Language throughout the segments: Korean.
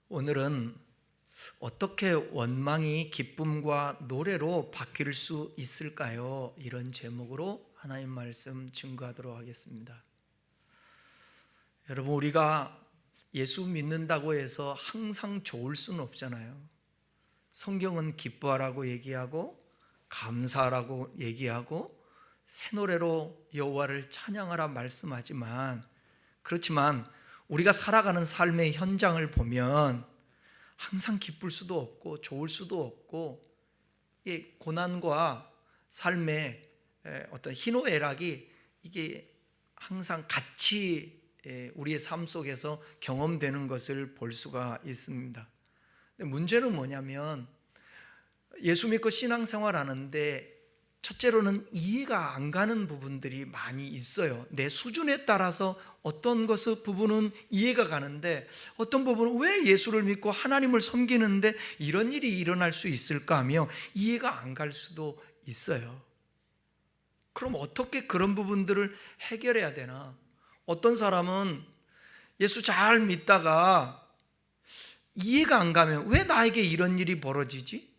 오늘은 어떻게 원망이 기쁨과 노래로 바뀔 수 있을까요? 이런 제목으로 하나님 말씀 증거하도록 하겠습니다. 여러분, 우리가 예수 믿는다고 해서 항상 좋을 수는 없잖아요. 성경은 기뻐하라고 얘기하고 감사하라고 얘기하고 새 노래로 여호와를 찬양하라 말씀하지만, 그렇지만 우리가 살아가는 삶의 현장을 보면 항상 기쁠 수도 없고 좋을 수도 없고, 이 고난과 삶의 어떤 희노애락이 이게 항상 같이 우리의 삶 속에서 경험되는 것을 볼 수가 있습니다. 근데 문제는 뭐냐면, 예수 믿고 신앙생활 하는데 첫째로는 이해가 안 가는 부분들이 많이 있어요. 내 수준에 따라서 어떤 부분은 이해가 가는데, 어떤 부분은 왜 예수를 믿고 하나님을 섬기는데 이런 일이 일어날 수 있을까 하며 이해가 안 갈 수도 있어요. 그럼 어떻게 그런 부분들을 해결해야 되나? 어떤 사람은 예수 잘 믿다가 이해가 안 가면 왜 나에게 이런 일이 벌어지지?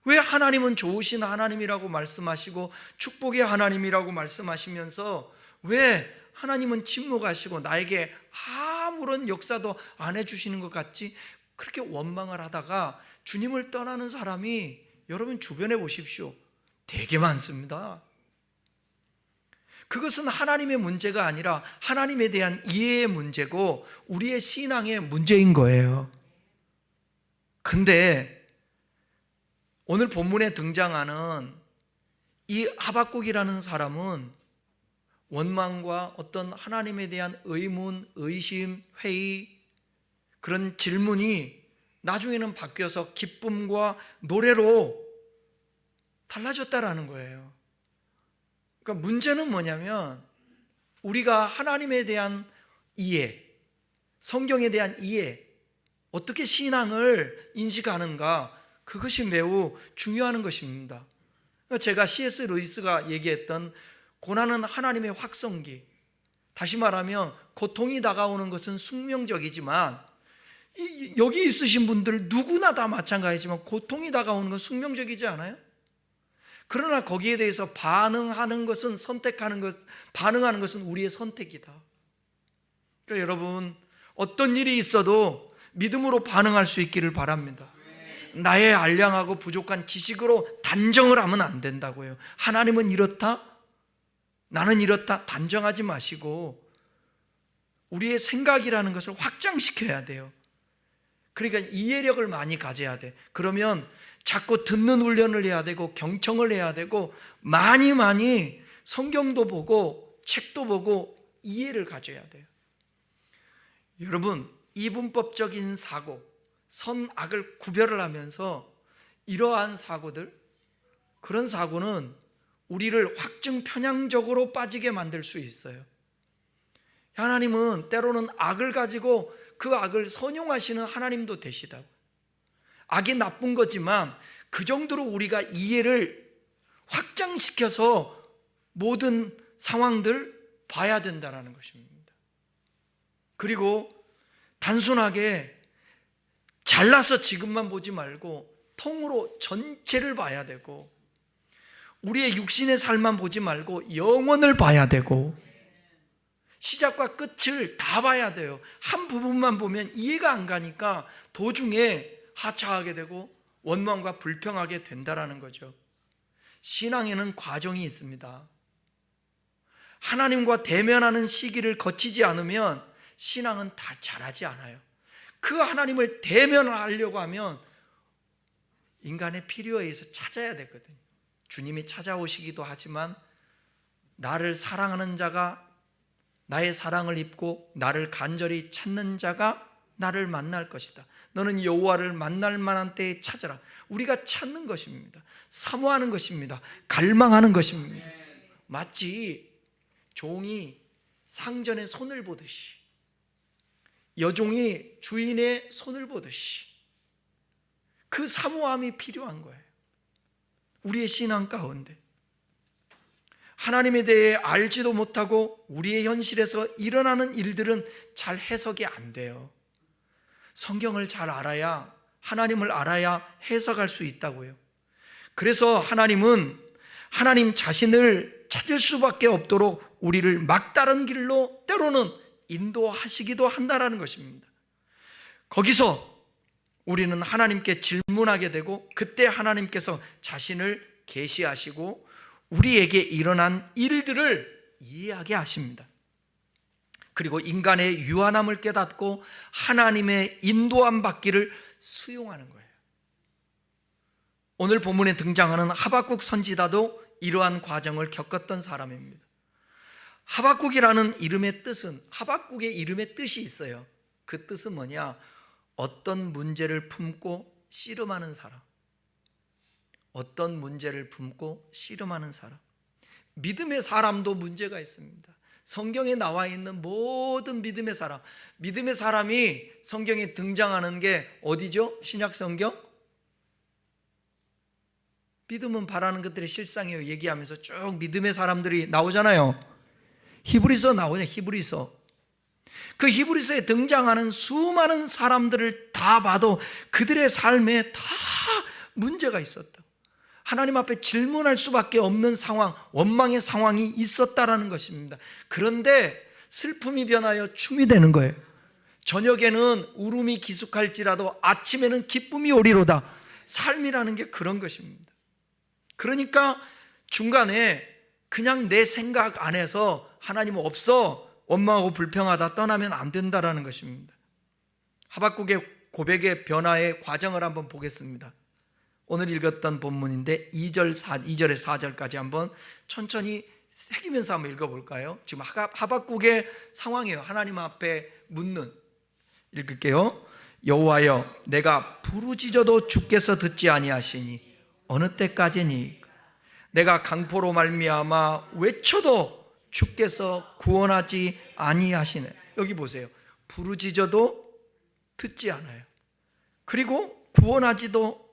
왜 하나님은 좋으신 하나님이라고 말씀하시고 축복의 하나님이라고 말씀하시면서 왜 하나님은 침묵하시고 나에게 아무런 역사도 안 해주시는 것 같지? 그렇게 원망을 하다가 주님을 떠나는 사람이 여러분 주변에 보십시오. 되게 많습니다. 그것은 하나님의 문제가 아니라 하나님에 대한 이해의 문제고 우리의 신앙의 문제인 거예요. 근데 오늘 본문에 등장하는 이 하박국이라는 사람은 원망과 어떤 하나님에 대한 의문, 의심, 회의, 그런 질문이 나중에는 바뀌어서 기쁨과 노래로 달라졌다라는 거예요. 그러니까 문제는 뭐냐면, 우리가 하나님에 대한 이해, 성경에 대한 이해, 어떻게 신앙을 인식하는가, 그것이 매우 중요한 것입니다. 제가 C.S. 루이스가 얘기했던 고난은 하나님의 확성기, 다시 말하면 고통이 다가오는 것은 숙명적이지만, 여기 있으신 분들 누구나 다 마찬가지지만 고통이 다가오는 건 숙명적이지 않아요? 그러나 거기에 대해서 반응하는 것은 반응하는 것은 우리의 선택이다. 그러니까 여러분, 어떤 일이 있어도 믿음으로 반응할 수 있기를 바랍니다. 나의 알량하고 부족한 지식으로 단정을 하면 안 된다고요. 하나님은 이렇다, 나는 이렇다 단정하지 마시고 우리의 생각이라는 것을 확장시켜야 돼요. 그러니까 이해력을 많이 가져야 돼. 그러면 자꾸 듣는 훈련을 해야 되고 경청을 해야 되고 많이 성경도 보고 책도 보고 이해를 가져야 돼요. 여러분, 이분법적인 사고, 선악을 구별을 하면서 이러한 사고들, 그런 사고는 우리를 확증 편향적으로 빠지게 만들 수 있어요. 하나님은 때로는 악을 가지고 그 악을 선용하시는 하나님도 되시다고. 악이 나쁜 거지만 그 정도로 우리가 이해를 확장시켜서 모든 상황들 봐야 된다는 것입니다. 그리고 단순하게 잘나서 지금만 보지 말고 통으로 전체를 봐야 되고, 우리의 육신의 삶만 보지 말고 영혼을 봐야 되고, 시작과 끝을 다 봐야 돼요. 한 부분만 보면 이해가 안 가니까 도중에 하차하게 되고 원망과 불평하게 된다라는 거죠. 신앙에는 과정이 있습니다. 하나님과 대면하는 시기를 거치지 않으면 신앙은 다 자라지 않아요. 그 하나님을 대면하려고 하면 인간의 필요에 의해서 찾아야 되거든요. 주님이 찾아오시기도 하지만 나를 사랑하는 자가, 나의 사랑을 입고 나를 간절히 찾는 자가 나를 만날 것이다. 너는 여호와를 만날 만한 때에 찾아라. 우리가 찾는 것입니다. 사모하는 것입니다. 갈망하는 것입니다. 마치 종이 상전의 손을 보듯이, 여종이 주인의 손을 보듯이 그 사모함이 필요한 거예요. 우리의 신앙 가운데 하나님에 대해 알지도 못하고 우리의 현실에서 일어나는 일들은 잘 해석이 안 돼요. 성경을 잘 알아야, 하나님을 알아야 해석할 수 있다고요. 그래서 하나님은 하나님 자신을 찾을 수밖에 없도록 우리를 막다른 길로 때로는 인도하시기도 한다는 것입니다. 거기서 우리는 하나님께 질문하게 되고, 그때 하나님께서 자신을 계시하시고 우리에게 일어난 일들을 이해하게 하십니다. 그리고 인간의 유한함을 깨닫고 하나님의 인도함 받기를 수용하는 거예요. 오늘 본문에 등장하는 하박국 선지자도 이러한 과정을 겪었던 사람입니다. 하박국이라는 이름의 뜻은, 하박국의 이름의 뜻이 있어요. 그 뜻은 뭐냐? 어떤 문제를 품고 씨름하는 사람. 어떤 문제를 품고 씨름하는 사람. 믿음의 사람도 문제가 있습니다. 성경에 나와 있는 모든 믿음의 사람, 믿음의 사람이 성경에 등장하는 게 어디죠? 신약 성경? 믿음은 바라는 것들의 실상이에요 얘기하면서 쭉 믿음의 사람들이 나오잖아요. 히브리서 나오냐, 히브리서. 그 히브리서에 등장하는 수많은 사람들을 다 봐도 그들의 삶에 다 문제가 있었다. 하나님 앞에 질문할 수밖에 없는 상황, 원망의 상황이 있었다라는 것입니다. 그런데 슬픔이 변하여 춤이 되는 거예요. 저녁에는 울음이 기숙할지라도 아침에는 기쁨이 오리로다. 삶이라는 게 그런 것입니다. 그러니까 중간에 그냥 내 생각 안에서 하나님 없어, 원망하고 불평하다 떠나면 안 된다라는 것입니다. 하박국의 고백의 변화의 과정을 한번 보겠습니다. 오늘 읽었던 본문인데 2절에서 4절까지 한번 천천히 새기면서 한번 읽어볼까요? 지금 하박국의 상황이에요. 하나님 앞에 묻는. 읽을게요. 여호와여, 내가 부르짖어도 주께서 듣지 아니하시니 어느 때까지니? 내가 강포로 말미암아 외쳐도 주께서 구원하지 아니하시네. 여기 보세요. 부르짖어도 듣지 않아요. 그리고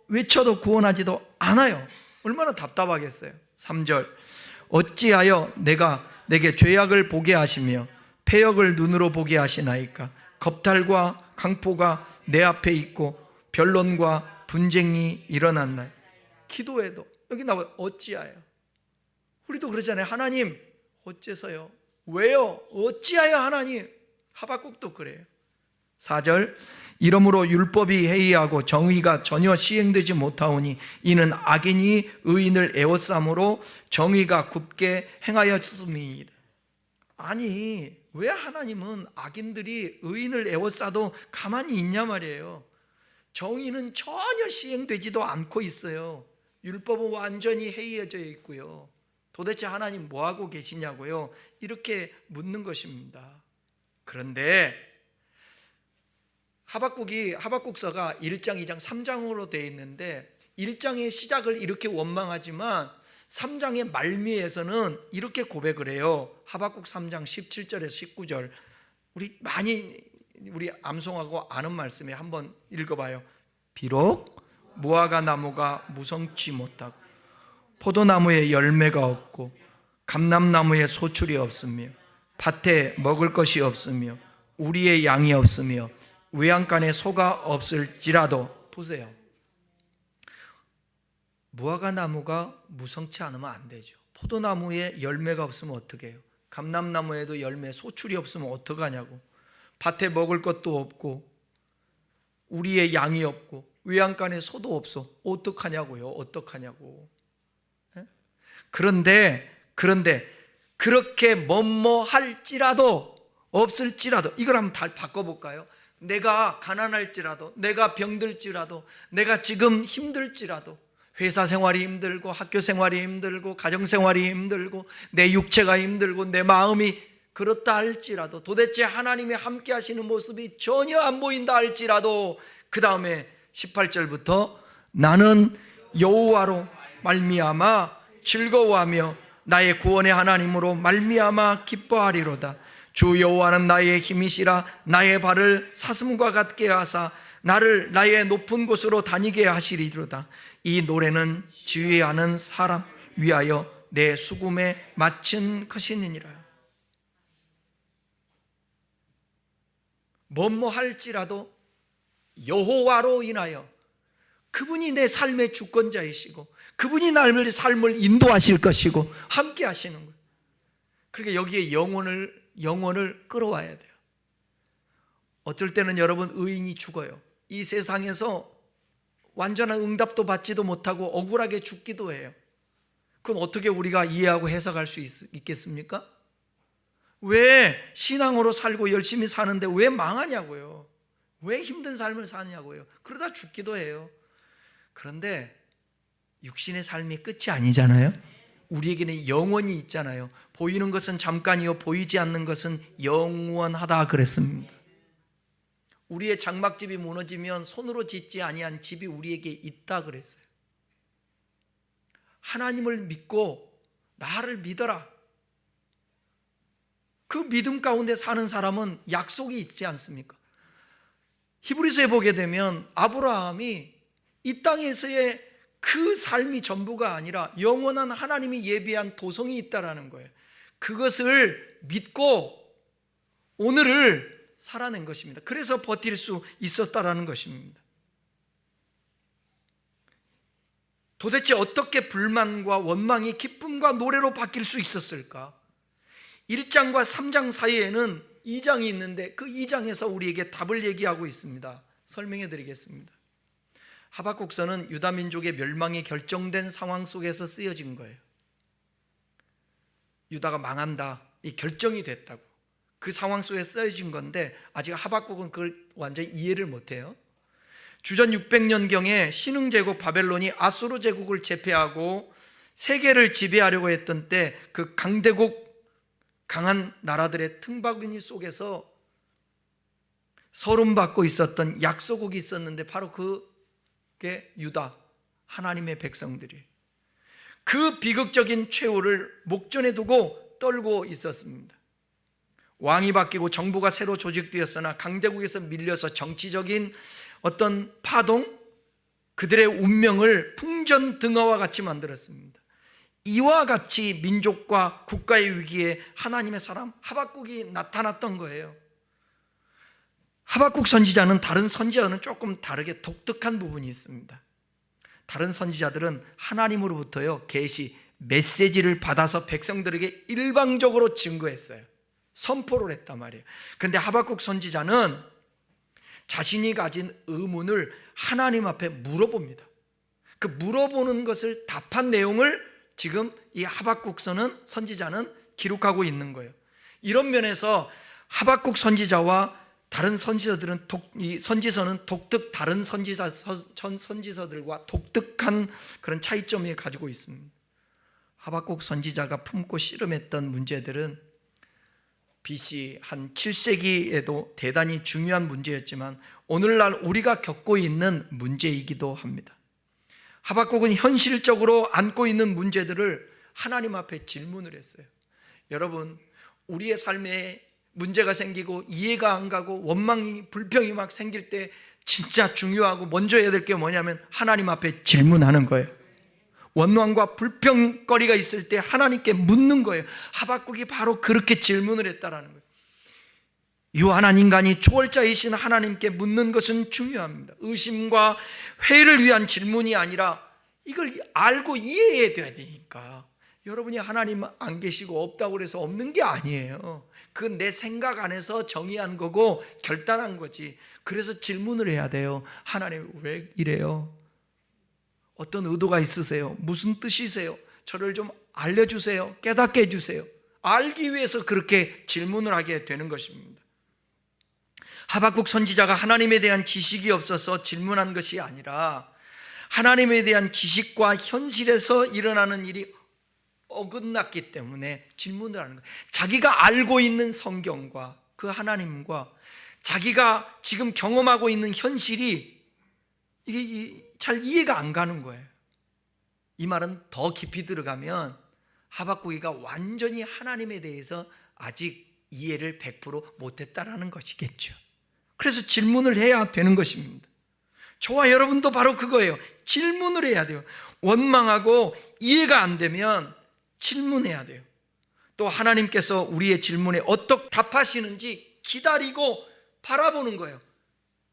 외쳐도 구원하지도 않아요. 얼마나 답답하겠어요. 3절. 어찌하여 내가 내게 죄악을 보게 하시며 패역을 눈으로 보게 하시나이까? 겁탈과 강포가 내 앞에 있고 변론과 분쟁이 일어났나요? 기도해도 여기 나와요. 어찌하여. 우리도 그러잖아요. 하나님 어째서요? 왜요? 어찌하여 하나님? 하박국도 그래요. 4절. 이러므로 율법이 해이하고 정의가 전혀 시행되지 못하오니 이는 악인이 의인을 애워싸므로 정의가 굽게 행하였음이니이다. 아니, 왜 하나님은 악인들이 의인을 애워싸도 가만히 있냐 말이에요. 정의는 전혀 시행되지도 않고 있어요. 율법은 완전히 해이해져 있고요. 도대체 하나님 뭐하고 계시냐고요? 이렇게 묻는 것입니다. 그런데 하박국서가 1장, 2장, 3장으로 되어 있는데 1장의 시작을 이렇게 원망하지만 3장의 말미에서는 이렇게 고백을 해요. 하박국 3장 17절에서 19절. 우리 암송하고 아는 말씀에 한번 읽어봐요. 비록 무화과 나무가 무성치 못하고 포도나무에 열매가 없고 감람나무에 소출이 없으며 밭에 먹을 것이 없으며 우리의 양이 없으며 외양간에 소가 없을지라도. 보세요. 무화과 나무가 무성치 않으면 안 되죠. 포도나무에 열매가 없으면 어떻게 해요? 감람나무에도 열매, 소출이 없으면 어떡하냐고. 밭에 먹을 것도 없고 우리의 양이 없고 외양간에 소도 없어. 어떡하냐고요. 어떡하냐고. 그런데 그렇게 뭐뭐할지라도 없을지라도, 이걸 한번 다 바꿔볼까요? 내가 가난할지라도, 내가 병들지라도, 내가 지금 힘들지라도, 회사 생활이 힘들고 학교 생활이 힘들고 가정 생활이 힘들고 내 육체가 힘들고 내 마음이 그렇다 할지라도, 도대체 하나님이 함께 하시는 모습이 전혀 안 보인다 할지라도, 그 다음에 18절부터 나는 여호와로 말미암아 즐거워하며 나의 구원의 하나님으로 말미암아 기뻐하리로다. 주 여호와는 나의 힘이시라. 나의 발을 사슴과 같게 하사 나를 나의 높은 곳으로 다니게 하시리로다. 이 노래는 지휘하는 사람 위하여 내 수금에 마친 것이니라. 뭐뭐 할지라도 여호와로 인하여 그분이 내 삶의 주권자이시고 그분이 나의 삶을 인도하실 것이고 함께 하시는 거예요. 그러니까 여기에 영혼을 끌어와야 돼요. 어떨 때는 여러분 의인이 죽어요. 이 세상에서 완전한 응답도 받지도 못하고 억울하게 죽기도 해요. 그건 어떻게 우리가 이해하고 해석할 수 있겠습니까? 왜 신앙으로 살고 열심히 사는데 왜 망하냐고요. 왜 힘든 삶을 사냐고요. 그러다 죽기도 해요. 그런데 육신의 삶이 끝이 아니잖아요. 우리에게는 영원이 있잖아요. 보이는 것은 잠깐이요 보이지 않는 것은 영원하다 그랬습니다. 우리의 장막집이 무너지면 손으로 짓지 아니한 집이 우리에게 있다 그랬어요. 하나님을 믿고 나를 믿어라. 그 믿음 가운데 사는 사람은 약속이 있지 않습니까? 히브리서에 보게 되면 아브라함이 이 땅에서의 그 삶이 전부가 아니라 영원한 하나님이 예비한 도성이 있다라는 거예요. 그것을 믿고 오늘을 살아낸 것입니다. 그래서 버틸 수 있었다라는 것입니다. 도대체 어떻게 불만과 원망이 기쁨과 노래로 바뀔 수 있었을까? 1장과 3장 사이에는 2장이 있는데 그 2장에서 우리에게 답을 얘기하고 있습니다. 설명해 드리겠습니다. 하박국서는 유다 민족의 멸망이 결정된 상황 속에서 쓰여진 거예요. 유다가 망한다, 이 결정이 됐다고. 그 상황 속에 쓰여진 건데 아직 하박국은 그걸 완전히 이해를 못해요. 주전 600년경에 신흥제국 바벨론이 아수르 제국을 제패하고 세계를 지배하려고 했던 때 그 강대국 강한 나라들의 틈바구니 속에서 서름받고 있었던 약소국이 있었는데 바로 그게 유다, 하나님의 백성들이 그 비극적인 최후를 목전에 두고 떨고 있었습니다. 왕이 바뀌고 정부가 새로 조직되었으나 강대국에서 밀려서 정치적인 어떤 파동, 그들의 운명을 풍전등화와 같이 만들었습니다. 이와 같이 민족과 국가의 위기에 하나님의 사람 하박국이 나타났던 거예요. 하박국 선지자는 다른 선지자는 조금 다르게 독특한 부분이 있습니다. 다른 선지자들은 하나님으로부터요 계시, 메시지를 받아서 백성들에게 일방적으로 증거했어요. 선포를 했단 말이에요. 그런데 하박국 선지자는 자신이 가진 의문을 하나님 앞에 물어봅니다. 그 물어보는 것을 답한 내용을 지금 이 하박국서는 선지자는 기록하고 있는 거예요. 이런 면에서 하박국 선지자와 다른 선지서들은 이 선지서는 다른 선지서들과 독특한 그런 차이점을 가지고 있습니다. 하박국 선지자가 품고 씨름했던 문제들은 BC 한 7세기에도 대단히 중요한 문제였지만 오늘날 우리가 겪고 있는 문제이기도 합니다. 하박국은 현실적으로 안고 있는 문제들을 하나님 앞에 질문을 했어요. 여러분, 우리의 삶에 문제가 생기고 이해가 안 가고 원망이, 불평이 막 생길 때 진짜 중요하고 먼저 해야 될 게 뭐냐면 하나님 앞에 질문하는 거예요. 원망과 불평거리가 있을 때 하나님께 묻는 거예요. 하박국이 바로 그렇게 질문을 했다라는 거예요. 유한한 인간이 초월자이신 하나님께 묻는 것은 중요합니다. 의심과 회의를 위한 질문이 아니라 이걸 알고 이해해야 되니까. 여러분이 하나님 안 계시고 없다고 해서 없는 게 아니에요. 그건 내 생각 안에서 정의한 거고 결단한 거지. 그래서 질문을 해야 돼요. 하나님 왜 이래요? 어떤 의도가 있으세요? 무슨 뜻이세요? 저를 좀 알려주세요. 깨닫게 해주세요. 알기 위해서 그렇게 질문을 하게 되는 것입니다. 하박국 선지자가 하나님에 대한 지식이 없어서 질문한 것이 아니라 하나님에 대한 지식과 현실에서 일어나는 일이 어긋났기 때문에 질문을 하는 거예요. 자기가 알고 있는 성경과 그 하나님과 자기가 지금 경험하고 있는 현실이 이게 잘 이해가 안 가는 거예요. 이 말은 더 깊이 들어가면 하박국이가 완전히 하나님에 대해서 아직 이해를 100% 못했다라는 것이겠죠. 그래서 질문을 해야 되는 것입니다. 저와 여러분도 바로 그거예요. 질문을 해야 돼요. 원망하고 이해가 안 되면 질문해야 돼요. 또 하나님께서 우리의 질문에 어떻게 답하시는지 기다리고 바라보는 거예요.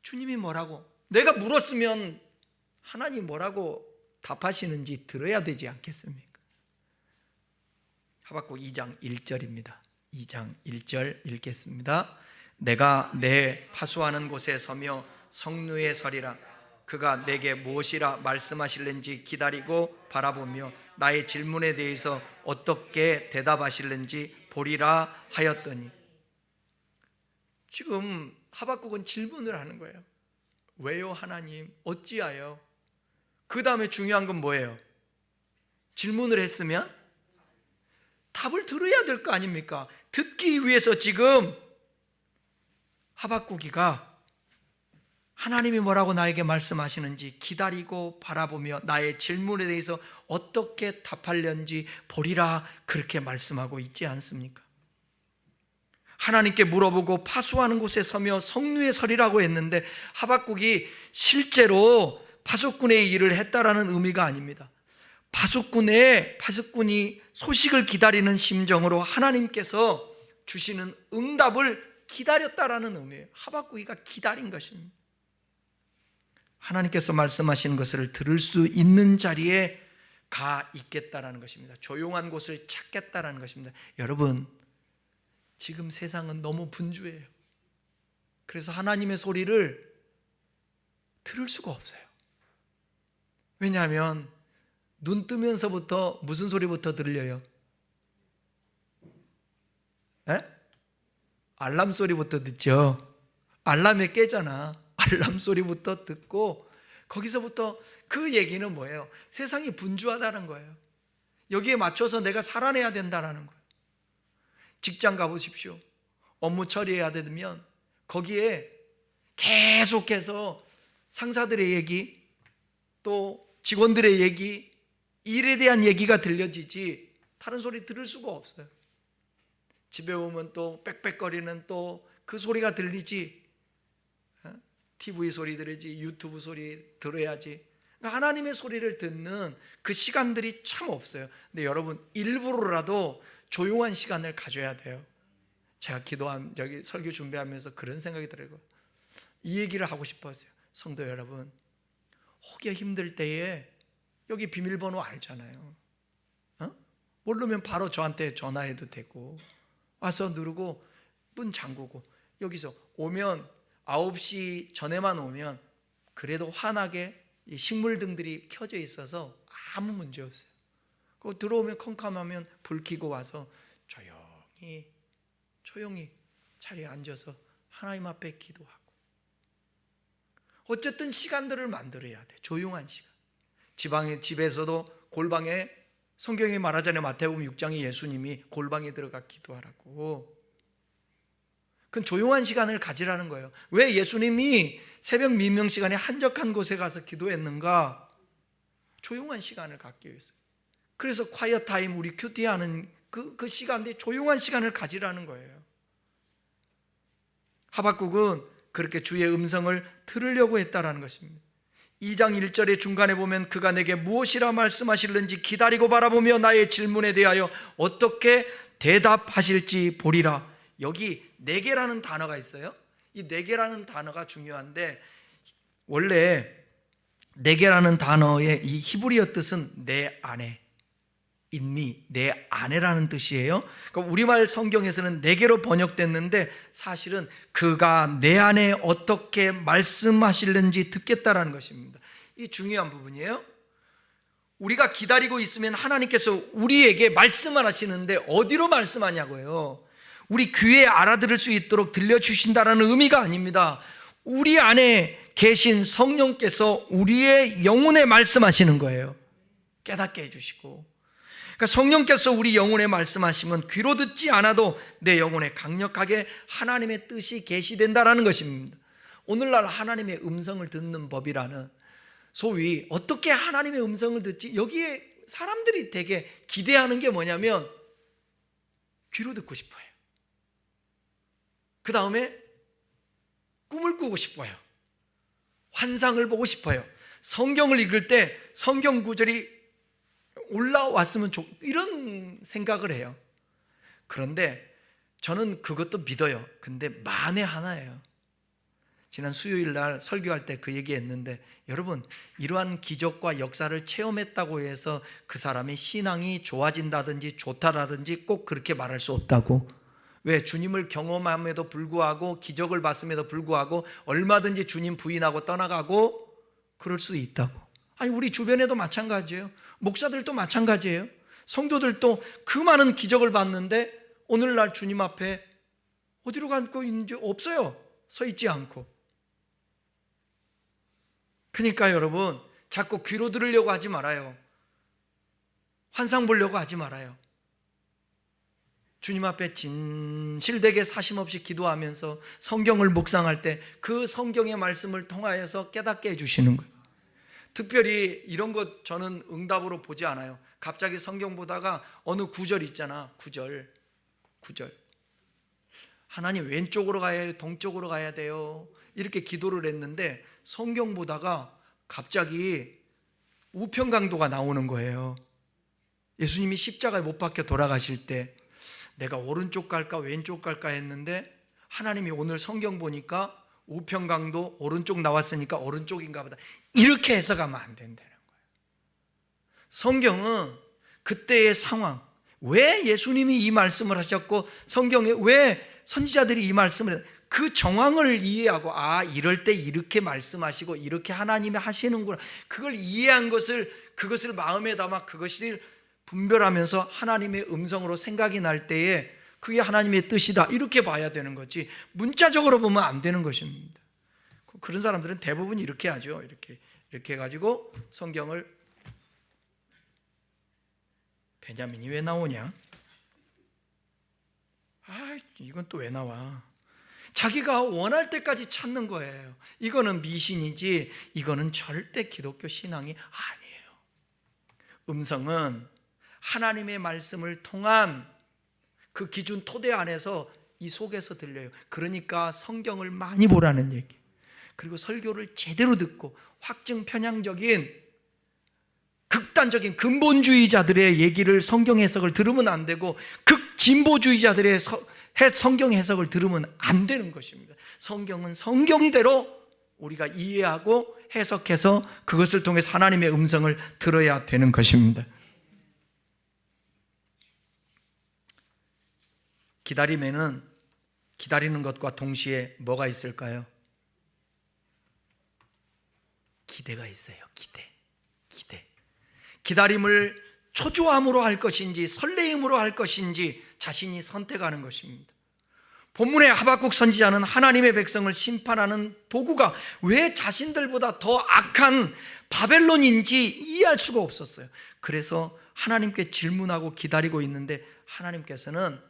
주님이 뭐라고? 내가 물었으면 하나님 뭐라고 답하시는지 들어야 되지 않겠습니까? 하박국 2장 1절입니다. 2장 1절 읽겠습니다. 내가 내 파수하는 곳에 서며 성루에 서리라. 그가 내게 무엇이라 말씀하실는지 기다리고 바라보며 나의 질문에 대해서 어떻게 대답하실는지 보리라 하였더니. 지금 하박국은 질문을 하는 거예요. 왜요 하나님? 어찌하여? 그 다음에 중요한 건 뭐예요? 질문을 했으면 답을 들어야 될 거 아닙니까? 듣기 위해서 지금 하박국이가 하나님이 뭐라고 나에게 말씀하시는지 기다리고 바라보며 나의 질문에 대해서 어떻게 답하려는지 보리라, 그렇게 말씀하고 있지 않습니까? 하나님께 물어보고 파수하는 곳에 서며 성루에 서리라고 했는데 하박국이 실제로 파수꾼의 일을 했다라는 의미가 아닙니다. 파수꾼이 소식을 기다리는 심정으로 하나님께서 주시는 응답을 기다렸다라는 의미예요. 하박국이가 기다린 것입니다. 하나님께서 말씀하시는 것을 들을 수 있는 자리에 가 있겠다라는 것입니다. 조용한 곳을 찾겠다라는 것입니다. 여러분, 지금 세상은 너무 분주해요. 그래서 하나님의 소리를 들을 수가 없어요. 왜냐하면 눈 뜨면서부터 무슨 소리부터 들려요? 알람 소리부터 듣죠. 알람에 깨잖아. 알람 소리부터 듣고 거기서부터 그 얘기는 뭐예요? 세상이 분주하다는 거예요. 여기에 맞춰서 내가 살아내야 된다는 거예요. 직장 가보십시오. 업무 처리해야 되면 거기에 계속해서 상사들의 얘기, 또 직원들의 얘기, 일에 대한 얘기가 들려지지 다른 소리 들을 수가 없어요. 집에 오면 또 빽빽거리는 또 그 소리가 들리지. TV 소리 들으지, 유튜브 소리 들어야지. 하나님의 소리를 듣는 그 시간들이 참 없어요. 근데 여러분, 일부러라도 조용한 시간을 가져야 돼요. 제가 설교 준비하면서 그런 생각이 들어요. 이 얘기를 하고 싶었어요. 성도 여러분, 혹여 힘들 때에 여기 비밀번호 알잖아요. 모르면 바로 저한테 전화해도 되고, 와서 누르고 문 잠그고, 여기서 오면 9시 전에만 오면 그래도 환하게 식물등들이 켜져 있어서 아무 문제 없어요. 그 들어오면 컴컴하면 불 켜고 와서 조용히 자리에 앉아서 하나님 앞에 기도하고, 어쨌든 시간들을 만들어야 돼. 조용한 시간. 집에서도 골방에, 성경에 말하자면 마태복음 6장에 예수님이 골방에 들어가 기도하라고. 그건 조용한 시간을 가지라는 거예요. 왜 예수님이 새벽 민명 시간에 한적한 곳에 가서 기도했는가? 조용한 시간을 갖기 위해서. 그래서 콰이어 타임, 우리 큐티하는 그 시간대, 조용한 시간을 가지라는 거예요. 하박국은 그렇게 주의 음성을 들으려고 했다라는 것입니다. 2장 1절의 중간에 보면 그가 내게 무엇이라 말씀하실는지 기다리고 바라보며 나의 질문에 대하여 어떻게 대답하실지 보리라. 여기 내게라는 단어가 있어요. 이 내게라는 단어가 중요한데, 원래 내게라는 단어의 이 히브리어 뜻은 내 안에, 인미, 내 안에라는 뜻이에요. 그러니까 우리말 성경에서는 내게로 번역됐는데 사실은 그가 내 안에 어떻게 말씀하실는지 듣겠다라는 것입니다. 이 중요한 부분이에요. 우리가 기다리고 있으면 하나님께서 우리에게 말씀을 하시는데 어디로 말씀하냐고요. 우리 귀에 알아들을 수 있도록 들려주신다라는 의미가 아닙니다. 우리 안에 계신 성령께서 우리의 영혼에 말씀하시는 거예요. 깨닫게 해주시고. 그러니까 성령께서 우리 영혼에 말씀하시면 귀로 듣지 않아도 내 영혼에 강력하게 하나님의 뜻이 계시된다라는 것입니다. 오늘날 하나님의 음성을 듣는 법이라는, 소위 어떻게 하나님의 음성을 듣지? 여기에 사람들이 되게 기대하는 게 뭐냐면 귀로 듣고 싶어요. 그 다음에 꿈을 꾸고 싶어요. 환상을 보고 싶어요. 성경을 읽을 때 성경 구절이 올라왔으면 이런 생각을 해요. 그런데 저는 그것도 믿어요. 근데 만에 하나예요. 지난 수요일 날 설교할 때 그 얘기했는데, 여러분, 이러한 기적과 역사를 체험했다고 해서 그 사람의 신앙이 좋아진다든지 좋다라든지 꼭 그렇게 말할 수 없다고. 왜? 주님을 경험함에도 불구하고, 기적을 봤음에도 불구하고 얼마든지 주님 부인하고 떠나가고 그럴 수 있다고. 아니, 우리 주변에도 마찬가지예요. 목사들도 마찬가지예요. 성도들도 그 많은 기적을 봤는데 오늘날 주님 앞에 어디로 가고 있는지 없어요. 서 있지 않고. 그러니까 여러분, 자꾸 귀로 들으려고 하지 말아요. 환상 보려고 하지 말아요. 주님 앞에 진실되게 사심없이 기도하면서 성경을 묵상할 때 그 성경의 말씀을 통하여서 깨닫게 해주시는 거예요. 특별히 이런 것 저는 응답으로 보지 않아요. 갑자기 성경 보다가 어느 구절 있잖아. 구절. 하나님 왼쪽으로 가야 해요? 동쪽으로 가야 돼요? 이렇게 기도를 했는데 성경 보다가 갑자기 우편강도가 나오는 거예요. 예수님이 십자가에 못 박혀 돌아가실 때 내가 오른쪽 갈까 왼쪽 갈까 했는데 하나님이 오늘 성경 보니까 우편강도 오른쪽 나왔으니까 오른쪽인가 보다, 이렇게 해석하면 안 된다는 거예요. 성경은 그때의 상황, 왜 예수님이 이 말씀을 하셨고 성경에 왜 선지자들이 이 말씀을 했, 그 정황을 이해하고, 아, 이럴 때 이렇게 말씀하시고 이렇게 하나님이 하시는구나, 그걸 이해한 것을, 그것을 마음에 담아 그것을 분별하면서 하나님의 음성으로 생각이 날 때에 그게 하나님의 뜻이다, 이렇게 봐야 되는 거지 문자적으로 보면 안 되는 것입니다. 그런 사람들은 대부분 이렇게 하죠. 이렇게 해가지고 성경을, 베냐민이 왜 나오냐? 아, 이건 또 왜 나와? 자기가 원할 때까지 찾는 거예요. 이거는 미신이지 이거는 절대 기독교 신앙이 아니에요. 음성은 하나님의 말씀을 통한 그 기준 토대 안에서 이 속에서 들려요. 그러니까 성경을 많이 보라는 얘기, 그리고 설교를 제대로 듣고 확증 편향적인 극단적인 근본주의자들의 얘기를, 성경 해석을 들으면 안 되고 극진보주의자들의 성경 해석을 들으면 안 되는 것입니다. 성경은 성경대로 우리가 이해하고 해석해서 그것을 통해서 하나님의 음성을 들어야 되는 것입니다. 기다림에는 기다리는 것과 동시에 뭐가 있을까요? 기대가 있어요. 기대. 기다림을 초조함으로 할 것인지 설레임으로 할 것인지 자신이 선택하는 것입니다. 본문의 하박국 선지자는 하나님의 백성을 심판하는 도구가 왜 자신들보다 더 악한 바벨론인지 이해할 수가 없었어요. 그래서 하나님께 질문하고 기다리고 있는데 하나님께서는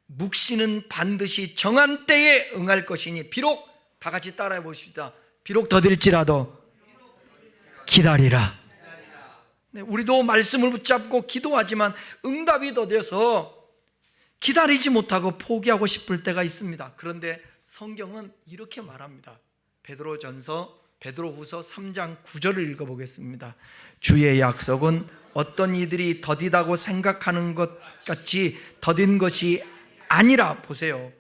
묵시는 반드시 정한 때에 응할 것이니, 비록, 다 같이 따라해 보십시다. 비록 더딜지라도 기다리라. 네, 우리도 말씀을 붙잡고 기도하지만 응답이 더뎌서 기다리지 못하고 포기하고 싶을 때가 있습니다. 그런데 성경은 이렇게 말합니다. 베드로후서 3장 9절을 읽어보겠습니다. 주의 약속은 어떤 이들이 더디다고 생각하는 것 같이 더딘 것이 아니라. 보세요.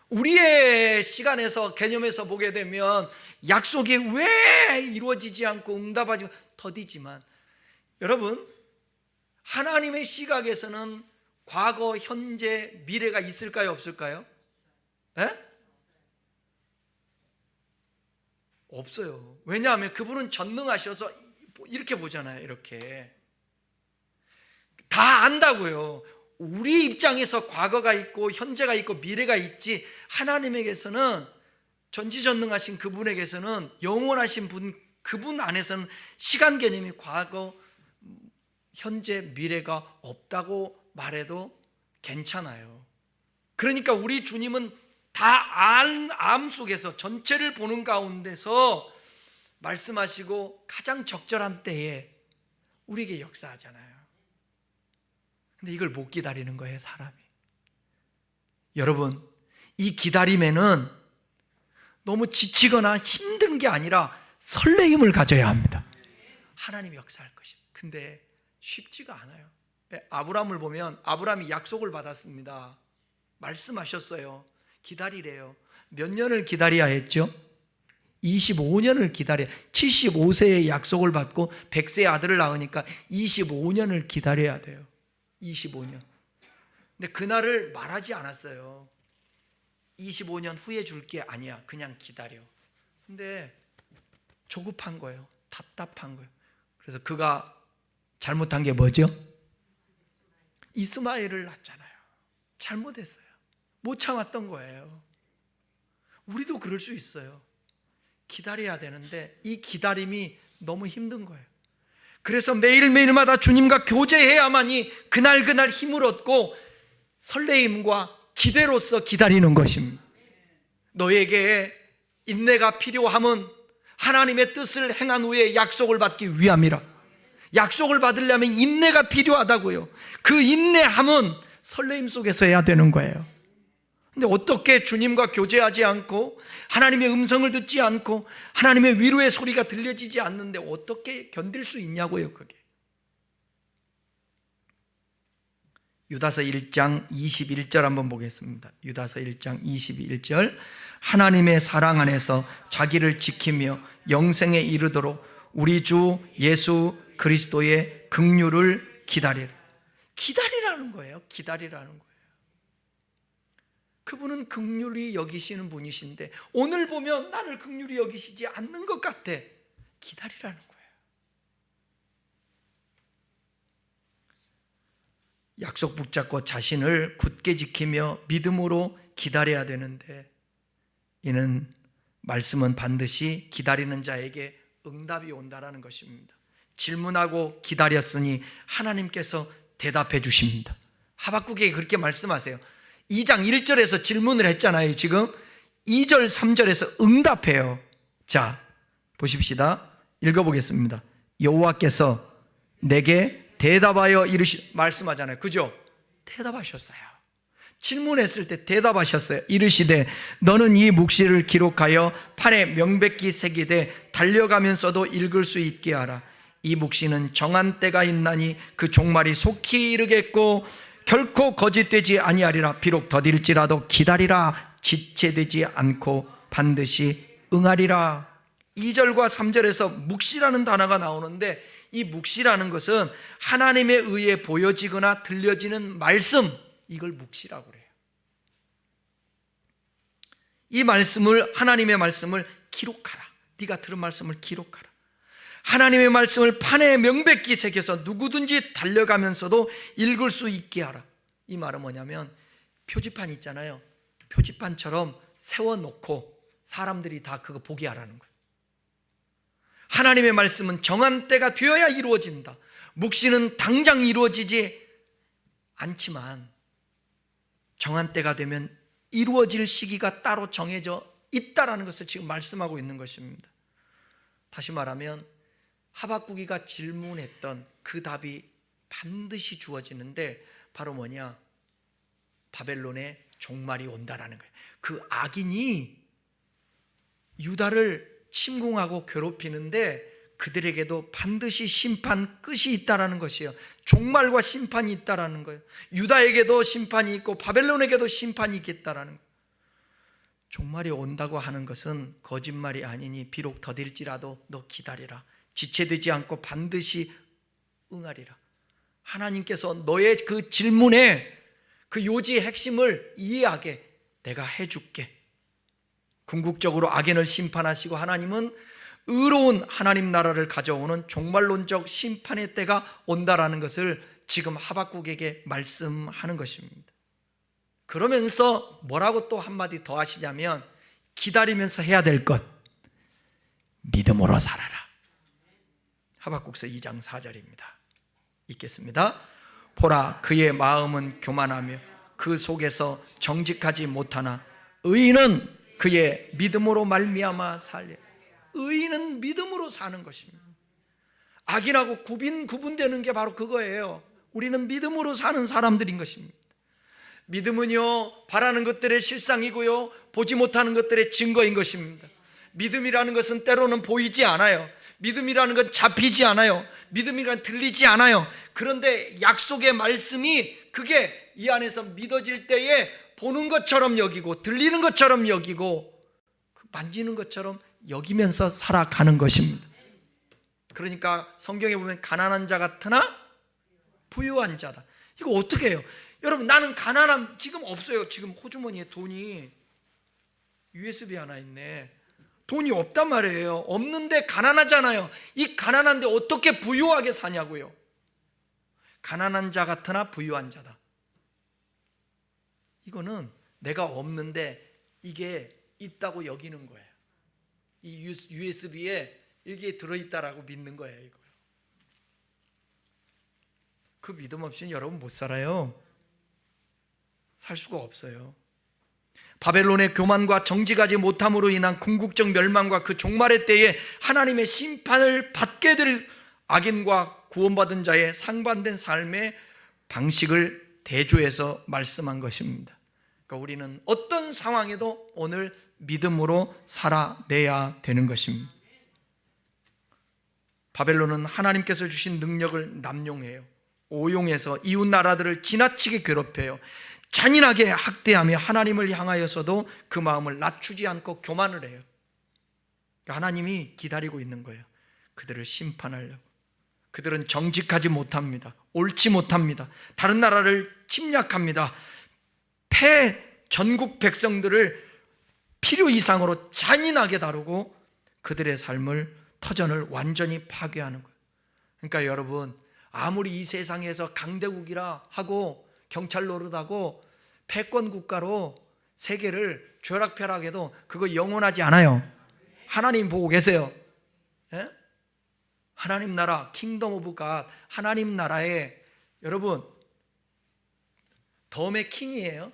우리의 시간에서, 개념에서 보게 되면 약속이 왜 이루어지지 않고 응답하지, 더디지만, 여러분, 하나님의 시각에서는 과거, 현재, 미래가 있을까요? 없을까요? 에? 없어요. 왜냐하면 그분은 전능하셔서 이렇게 보잖아요. 이렇게 다 안다고요. 우리 입장에서 과거가 있고 현재가 있고 미래가 있지, 하나님에게서는, 전지전능하신 그분에게서는, 영원하신 분, 그분 안에서는 시간 개념이 과거, 현재, 미래가 없다고 말해도 괜찮아요. 그러니까 우리 주님은 다 암 속에서 전체를 보는 가운데서 말씀하시고 가장 적절한 때에 우리에게 역사하잖아요. 근데 이걸 못 기다리는 거예요, 사람이. 여러분, 이 기다림에는 너무 지치거나 힘든 게 아니라 설레임을 가져야 합니다. 하나님이 역사할 것입니다. 근데 쉽지가 않아요. 아브라함을 보면 아브라함이 약속을 받았습니다. 말씀하셨어요. 기다리래요. 몇 년을 기다려야 했죠? 25년을 기다려. 75세에 약속을 받고 100세의 아들을 낳으니까 25년을 기다려야 돼요. 25년. 근데 그날을 말하지 않았어요. 25년 후에 줄게. 아니야, 그냥 기다려. 근데 조급한 거예요. 답답한 거예요. 그래서 그가 잘못한 게 뭐죠? 이스마엘을 낳잖아요. 잘못했어요. 못 참았던 거예요. 우리도 그럴 수 있어요. 기다려야 되는데 이 기다림이 너무 힘든 거예요. 그래서 매일매일마다 주님과 교제해야만이 그날 힘을 얻고 설레임과 기대로서 기다리는 것입니다. 너에게 인내가 필요함은 하나님의 뜻을 행한 후에 약속을 받기 위함이라. 약속을 받으려면 인내가 필요하다고요. 그 인내함은 설레임 속에서 해야 되는 거예요. 근데 어떻게 주님과 교제하지 않고 하나님의 음성을 듣지 않고 하나님의 위로의 소리가 들려지지 않는데 어떻게 견딜 수 있냐고요, 그게. 유다서 1장 21절 한번 보겠습니다. 유다서 1장 21절. 하나님의 사랑 안에서 자기를 지키며 영생에 이르도록 우리 주 예수 그리스도의 긍휼을 기다리라. 기다리라는 거예요. 기다리라는 거예요. 그분은 긍휼히 여기시는 분이신데 오늘 보면 나를 긍휼히 여기시지 않는 것 같아. 기다리라는 거예요. 약속 붙잡고 자신을 굳게 지키며 믿음으로 기다려야 되는데 이는 말씀은 반드시 기다리는 자에게 응답이 온다라는 것입니다. 질문하고 기다렸으니 하나님께서 대답해 주십니다. 하박국에게 그렇게 말씀하세요. 2장 1절에서 질문을 했잖아요. 지금 2절 3절에서 응답해요. 자, 보십시다. 읽어보겠습니다. 여호와께서 내게 대답하여 말씀하잖아요. 그죠? 대답하셨어요. 질문했을 때 대답하셨어요. 이르시되 너는 이 묵시를 기록하여 판에 명백히 새기되 달려가면서도 읽을 수 있게 하라. 이 묵시는 정한 때가 있나니 그 종말이 속히 이르겠고 결코 거짓되지 아니하리라. 비록 더딜지라도 기다리라. 지체되지 않고 반드시 응하리라. 2절과 3절에서 묵시라는 단어가 나오는데 이 묵시라는 것은 하나님에 의해 보여지거나 들려지는 말씀, 이걸 묵시라고 그래요. 이 말씀을, 하나님의 말씀을 기록하라. 네가 들은 말씀을 기록하라. 하나님의 말씀을 판에 명백히 새겨서 누구든지 달려가면서도 읽을 수 있게 하라. 이 말은 뭐냐면 표지판 있잖아요. 표지판처럼 세워놓고 사람들이 다 그거 보게 하라는 거예요. 하나님의 말씀은 정한 때가 되어야 이루어진다. 묵시는 당장 이루어지지 않지만 정한 때가 되면 이루어질 시기가 따로 정해져 있다라는 것을 지금 말씀하고 있는 것입니다. 다시 말하면 하박국이가 질문했던 그 답이 반드시 주어지는데 바로 뭐냐? 바벨론의 종말이 온다라는 거예요. 그 악인이 유다를 침공하고 괴롭히는데 그들에게도 반드시 심판 끝이 있다라는 것이에요. 종말과 심판이 있다라는 거예요. 유다에게도 심판이 있고 바벨론에게도 심판이 있겠다라는 거예요. 종말이 온다고 하는 것은 거짓말이 아니니 비록 더딜지라도 너 기다리라. 지체되지 않고 반드시 응하리라. 하나님께서 너의 그 질문에 그 요지의 핵심을 이해하게 내가 해줄게. 궁극적으로 악인을 심판하시고 하나님은 의로운 하나님 나라를 가져오는 종말론적 심판의 때가 온다라는 것을 지금 하박국에게 말씀하는 것입니다. 그러면서 뭐라고 또 한마디 더 하시냐면 기다리면서 해야 될 것, 믿음으로 살아라. 하박국서 2장 4절입니다. 읽겠습니다. 보라, 그의 마음은 교만하며 그 속에서 정직하지 못하나 의인은 그의 믿음으로 말미암아 살려. 의인은 믿음으로 사는 것입니다. 악인하고 구분되는 게 바로 그거예요. 우리는 믿음으로 사는 사람들인 것입니다. 믿음은요, 바라는 것들의 실상이고요, 보지 못하는 것들의 증거인 것입니다. 믿음이라는 것은 때로는 보이지 않아요. 믿음이라는 건 잡히지 않아요. 믿음이란 들리지 않아요. 그런데 약속의 말씀이 그게 이 안에서 믿어질 때에 보는 것처럼 여기고 들리는 것처럼 여기고 만지는 것처럼 여기면서 살아가는 것입니다. 그러니까 성경에 보면 가난한 자 같으나 부유한 자다. 이거 어떻게 해요? 여러분, 나는 가난함 지금 없어요. 지금 호주머니에 돈이 USB 하나 있네. 돈이 없단 말이에요. 없는데 가난하잖아요. 이 가난한데 어떻게 부유하게 사냐고요. 가난한 자 같으나 부유한 자다. 이거는 내가 없는데 이게 있다고 여기는 거예요. 이 USB에 이게 들어있다라고 믿는 거예요. 이거. 그 믿음 없이는 여러분 못 살아요. 살 수가 없어요. 바벨론의 교만과 정직하지 못함으로 인한 궁극적 멸망과 그 종말의 때에 하나님의 심판을 받게 될 악인과 구원받은 자의 상반된 삶의 방식을 대조해서 말씀한 것입니다. 그러니까 우리는 어떤 상황에도 오늘 믿음으로 살아내야 되는 것입니다. 바벨론은 하나님께서 주신 능력을 남용해요. 오용해서 이웃 나라들을 지나치게 괴롭혀요. 잔인하게 학대하며 하나님을 향하여서도 그 마음을 낮추지 않고 교만을 해요. 하나님이 기다리고 있는 거예요. 그들을 심판하려고. 그들은 정직하지 못합니다. 옳지 못합니다. 다른 나라를 침략합니다. 전국 백성들을 필요 이상으로 잔인하게 다루고 그들의 삶을, 터전을 완전히 파괴하는 거예요. 그러니까 여러분, 아무리 이 세상에서 강대국이라 하고 경찰 노릇하고 패권 국가로 세계를 쥐락펴락해도 그거 영원하지 않아요. 하나님 보고 계세요. 예? 하나님 나라, 킹덤 오브 갓, 하나님 나라에 여러분 덤의 킹이에요.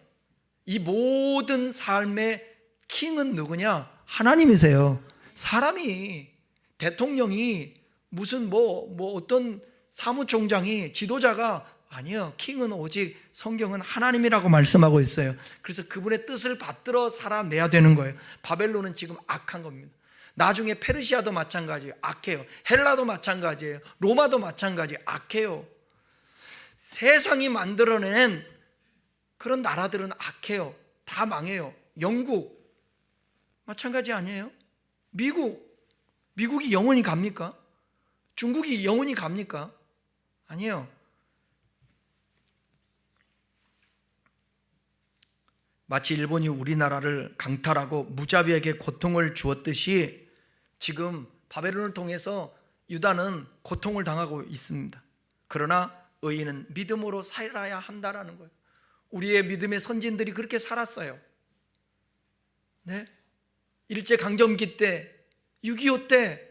이 모든 삶의 킹은 누구냐? 하나님이세요. 사람이, 대통령이, 무슨 어떤 사무총장이, 지도자가 아니요. 킹은 오직 성경은 하나님이라고 말씀하고 있어요. 그래서 그분의 뜻을 받들어 살아내야 되는 거예요. 바벨론은 지금 악한 겁니다. 나중에 페르시아도 마찬가지예요. 악해요. 헬라도 마찬가지예요. 로마도 마찬가지예요. 악해요. 세상이 만들어낸 그런 나라들은 악해요. 다 망해요. 영국 마찬가지 아니에요? 미국이 영원히 갑니까? 중국이 영원히 갑니까? 아니에요. 마치 일본이 우리나라를 강탈하고 무자비하게 고통을 주었듯이 지금 바벨론을 통해서 유다는 고통을 당하고 있습니다. 그러나 의인은 믿음으로 살아야 한다라는 거예요. 우리의 믿음의 선진들이 그렇게 살았어요. 네? 일제강점기 때, 6.25 때,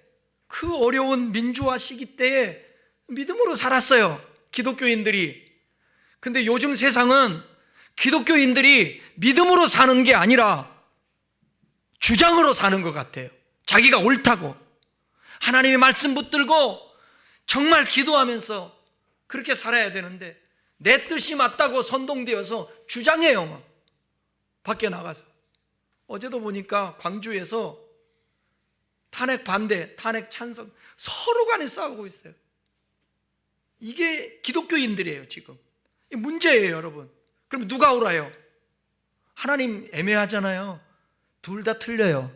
그 어려운 민주화 시기 때에 믿음으로 살았어요. 기독교인들이. 근데 요즘 세상은 기독교인들이 믿음으로 사는 게 아니라 주장으로 사는 것 같아요. 자기가 옳다고. 하나님의 말씀 붙들고 정말 기도하면서 그렇게 살아야 되는데 내 뜻이 맞다고 선동되어서 주장해요. 막. 밖에 나가서. 어제도 보니까 광주에서 탄핵 반대, 탄핵 찬성, 서로 간에 싸우고 있어요. 이게 기독교인들이에요. 지금 문제예요. 여러분. 그럼 누가 옳아요? 하나님 애매하잖아요. 둘 다 틀려요.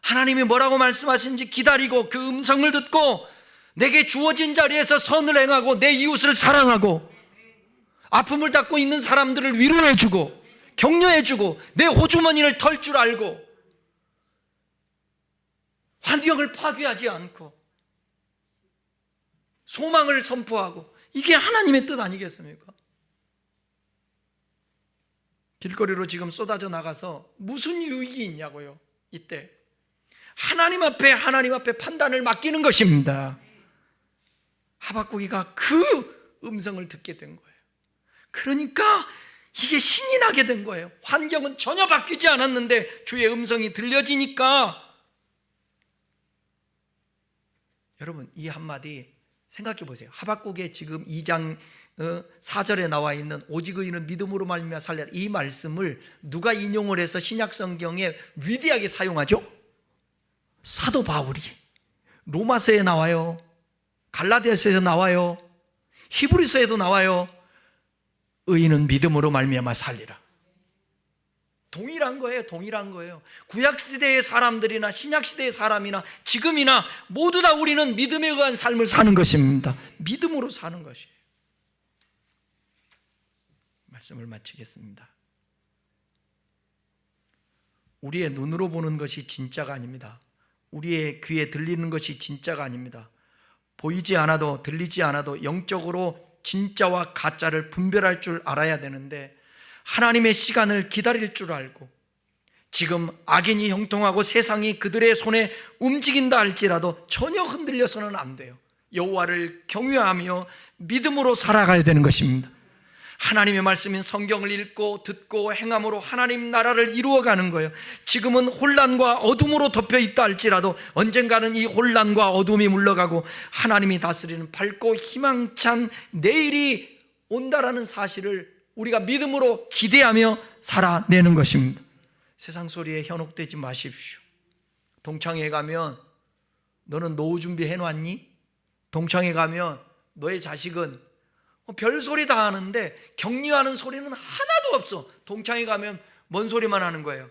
하나님이 뭐라고 말씀하시는지 기다리고 그 음성을 듣고 내게 주어진 자리에서 선을 행하고 내 이웃을 사랑하고 아픔을 닦고 있는 사람들을 위로해주고 격려해주고 내 호주머니를 털 줄 알고 환경을 파괴하지 않고 소망을 선포하고, 이게 하나님의 뜻 아니겠습니까? 길거리로 지금 쏟아져 나가서 무슨 유익이 있냐고요. 이때 하나님 앞에 판단을 맡기는 것입니다. 하박국이가 그 음성을 듣게 된 거예요. 그러니까 이게 신이 나게 된 거예요. 환경은 전혀 바뀌지 않았는데 주의 음성이 들려지니까. 여러분, 이 한마디 생각해 보세요. 하박국의 지금 2장 4절에 나와 있는 오직 의인은 믿음으로 말미암아 살리라, 이 말씀을 누가 인용을 해서 신약 성경에 위대하게 사용하죠? 사도 바울이. 로마서에 나와요. 갈라디아서에서 나와요. 히브리서에도 나와요. 의인은 믿음으로 말미암아 살리라. 동일한 거예요. 동일한 거예요. 구약시대의 사람들이나 신약시대의 사람이나 지금이나 모두 다 우리는 믿음에 의한 삶을 사는 것입니다. 믿음으로 사는 것이에요. 말씀을 마치겠습니다. 우리의 눈으로 보는 것이 진짜가 아닙니다. 우리의 귀에 들리는 것이 진짜가 아닙니다. 보이지 않아도 들리지 않아도 영적으로 진짜와 가짜를 분별할 줄 알아야 되는데, 하나님의 시간을 기다릴 줄 알고, 지금 악인이 형통하고 세상이 그들의 손에 움직인다 할지라도 전혀 흔들려서는 안 돼요. 여호와를 경외하며 믿음으로 살아가야 되는 것입니다. 하나님의 말씀인 성경을 읽고 듣고 행함으로 하나님 나라를 이루어가는 거예요. 지금은 혼란과 어둠으로 덮여 있다 할지라도 언젠가는 이 혼란과 어둠이 물러가고 하나님이 다스리는 밝고 희망찬 내일이 온다라는 사실을 우리가 믿음으로 기대하며 살아내는 것입니다. 세상 소리에 현혹되지 마십시오. 동창회 가면 너는 노후 준비해 놨니? 동창회 가면 너의 자식은 별소리 다 하는데 격려하는 소리는 하나도 없어. 동창회 가면 뭔 소리만 하는 거예요?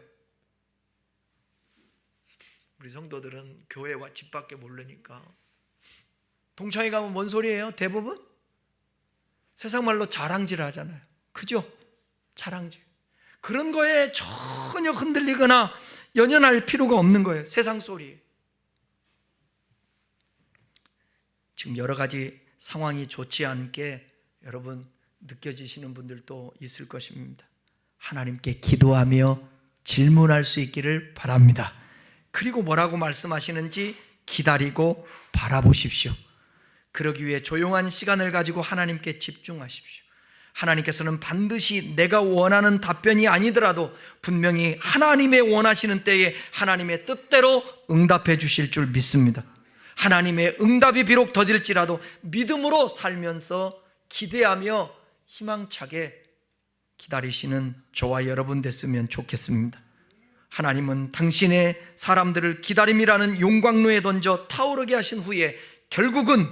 우리 성도들은 교회와 집 밖에 모르니까 동창회 가면 뭔 소리예요? 대부분 세상 말로 자랑질 하잖아요. 그죠? 자랑질. 그런 거에 전혀 흔들리거나 연연할 필요가 없는 거예요. 세상 소리. 지금 여러 가지 상황이 좋지 않게 여러분 느껴지시는 분들도 있을 것입니다. 하나님께 기도하며 질문할 수 있기를 바랍니다. 그리고 뭐라고 말씀하시는지 기다리고 바라보십시오. 그러기 위해 조용한 시간을 가지고 하나님께 집중하십시오. 하나님께서는 반드시 내가 원하는 답변이 아니더라도 분명히 하나님의 원하시는 때에 하나님의 뜻대로 응답해 주실 줄 믿습니다. 하나님의 응답이 비록 더딜지라도 믿음으로 살면서 기대하며 희망차게 기다리시는 저와 여러분 됐으면 좋겠습니다. 하나님은 당신의 사람들을 기다림이라는 용광로에 던져 타오르게 하신 후에 결국은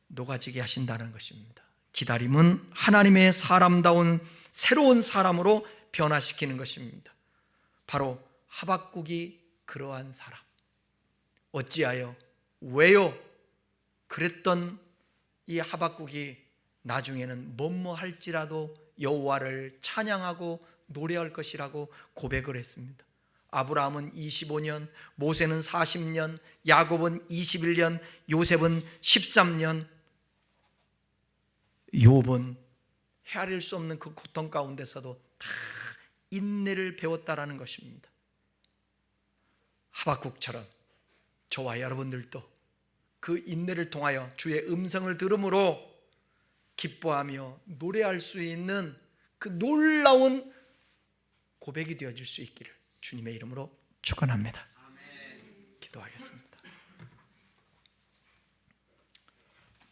녹아지게 하신다는 것입니다. 기다림은 하나님의 사람다운 새로운 사람으로 변화시키는 것입니다. 바로 하박국이 그러한 사람. 어찌하여 왜요? 그랬던 이 하박국이 나중에는 뭐뭐 할지라도 여호와를 찬양하고 노래할 것이라고 고백을 했습니다. 아브라함은 25년, 모세는 40년, 야곱은 21년, 요셉은 13년, 욥은 헤아릴 수 없는 그 고통 가운데서도 다 인내를 배웠다라는 것입니다. 하박국처럼 저와 여러분들도 그 인내를 통하여 주의 음성을 들음으로 기뻐하며 노래할 수 있는 그 놀라운 고백이 되어질 수 있기를 주님의 이름으로 축원합니다. 기도하겠습니다.